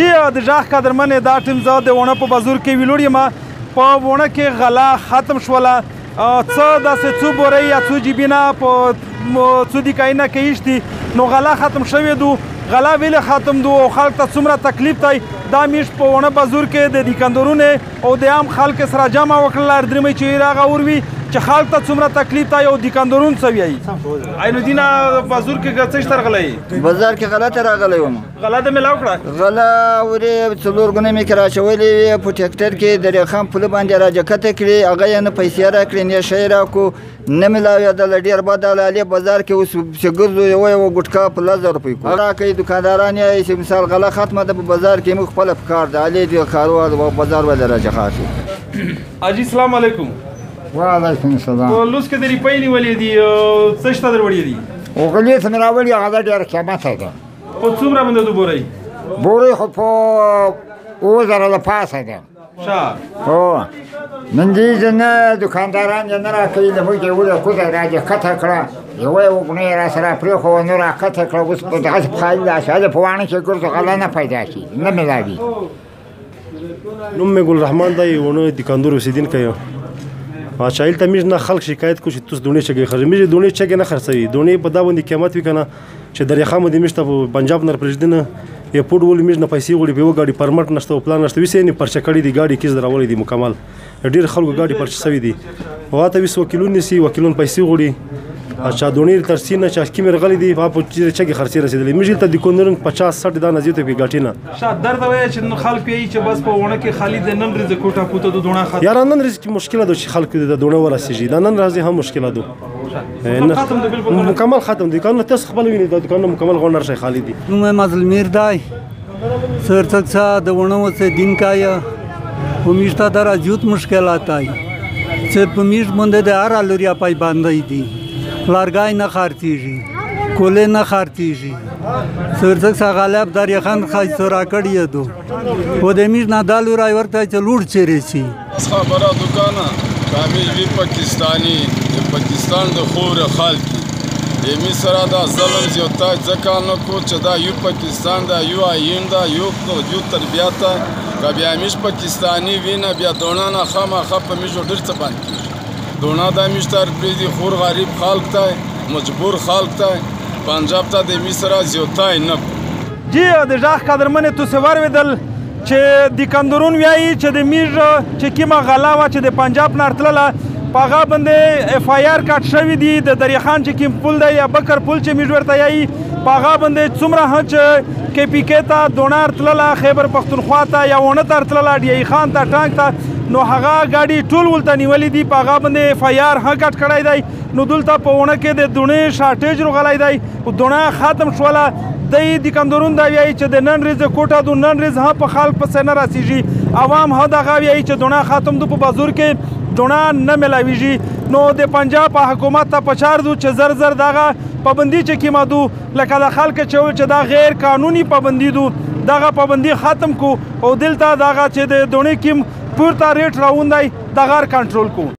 جی د ژغ قدرمنې دا ټیم زه د وڼه په بازور کې ویلوړ یم. په وڼه کې غلا ختم شوله، څه داسې څو بورۍ یا څو جیبینه په څو دیکاینه کې ایښتي، نو غلا ختم شوې دو. غلا ولې ختم دو او خلک ته څومره تکلیف دی دا میش په وڼه بازور کې د دیکندرونې او د عام خلک سره جمع وکړله. درېمۍ چې راغه وروي چې خلک ته څومره تکلیف دی او دیکندرون څه وایي. عین الدین بازور کې څه شته راغلی؟ بازار کې غلا ته راغلی وم. غلا دې مې وکړه؟ غلا ورې څلور ګونې مې کې راچولې وې. په ټکټر کې د ریخان پوله باندې راجکته کړې، هغه یې نه پیسې راکړې نه شی راکړو، نه مې لاوېدله. ډېر بد حالې بازار کې اوس چې ګرځو یوه ګوټکا په 1000 روپۍ کو راکوي دکانداران یې چې مثال غلا ختمه ده په بازار کې موږ خپله پکار ده علي دې کاروبار بازار ولې راجخا شي. حاجي سلام علیکم. وعلیکم السلام. په لوس کې د روپۍ نیولې دي، څه شته در وړې دي؟ غلې ته مې راوړي، هغه ډېره قیمته ده. په څومره باندې دو بورۍ؟ بورۍ خو په 2000 د پاسه ده. ښه. هو نن دې نه دکانداران یې نه راکوي، د موږ یې وله کوزه راجکته کړه، یوه یې وګڼه یې را سره پرېښوه نو راکته کړه. اوس په دغسې په خالي داسې هلې په واڼه کې ګرځو غلا نه پیدا شي، نه میلاوي. نوم مې ګلرحمان دی، وڼه دیکاندور اوسېدونکی یم. چایل ته میږ نه خلک شکایت کو چې تاسو دونې چګې خرڅوي. میږ دونې چګې نه خرڅوي. دونې په دا باندې قیمت وي که نه چې درېخه مو د میږ ته په پنجاب نه پرېږدي نه یا پوډ ولي میږ نه پیسې غواړي، په یوه ګاډي پرمټ نشته او پلان نشته، ویسې یې نه پرچه کړي دي، ګاډي کیس راوړی دي مکمل. ډېر خلکو ګاډي پرچه شوي دي. هغه ته ویس وکیلون نیسي، وکیلون پیسې غواړي. چا دونې تر سین نه چا کیمې رغلي دي، هغه په چګې خرڅې رسېدلې. میږ ته د کوندرون 50-60 دانه زیاته په ګاټي نه شا درد وایي چې خلک یې چې بس په وڼه کې خالي د نن ورځې کوټه کوته د دونه ختم. یاره نن ورځې کې مشکله ده چې خلکو د دونه ورسېږي، دا نن ورځې هم مشکله ده. مکمل ختم دی. دوکانونه تاسو خپل وینئ، دا دوکانونه مکمل غونډ شي خالي دي. نوم یې مظلمیر دی. سرتکسا د وڼه اوسېدونکی یم. په میږ ته در زیات مشکلات دی چې په میږ باندې د هر لوریا پایبندۍ دي. لرګی نه خرڅېږي، کولې نه خرڅېږي. سرتکسا غالب در یخن ښایسته راکړی یې دو. خو د میږ نه دا لوری ورته چې لوړ چیرې شي. خبره دوکانه کامل وی پاکستانی د پاکستان د خوره خلک یې سره دا ظلم زیاته ځکه نه کو چې دا یو پاکستان دا یو آیین دا یو تربیت ده. که بیا میش پاکستانی وینه بیا دونه نه خامخا په میږ ډېر څه باندې کېږي. دونه دا میش تر پرېږدي خور غریب خلک ته، مجبور خلک ته، پنجاب ته د میش سره زیاتی نه کو. جی د ژغ قدرمنې تاسې واورېدل چې دیکندرون وایي چې د میږ چې کومه غلا وه چې د پنجاب نه راتلله په هغه باندې اف آی آر کاټ شوي دي. د دریخان چې کوم پل دی یا بکر پل چې میږ ورته یایي په هغه باندې څومره چې کې پي کې ته دونه راتلله، خیبر پښتونخوا ته یا وڼه ته راتلله، ډیایي خان ته، ټانک ته، نو هغه ګاډي ټول ولته نیولي دي. په هغه باندې اف آی آر هم کټ کړی دی. نو دلته په وڼه کې د دونې شارټیج راغلی دی، دونه ختم شوله. دی دیکندرون دا وایي چې د نن ورځې کوټه دو نن ورځ هم په خلک پسې نه رسېږي. عوام هم دغه وایي چې دونه ختم دو په بازور کې دونه نه میلاویږي. نو د پنجاب حکومت ته پچار دو چې زر زر دغه پابندي چې کومه دو لکه د خلک چې ویل چې دا غیر قانوني پابندي دو دغه پابندي ختم کو او دلته دغه چې د دونې کوم پورته ریټ راوندی دغه کنټرول کو.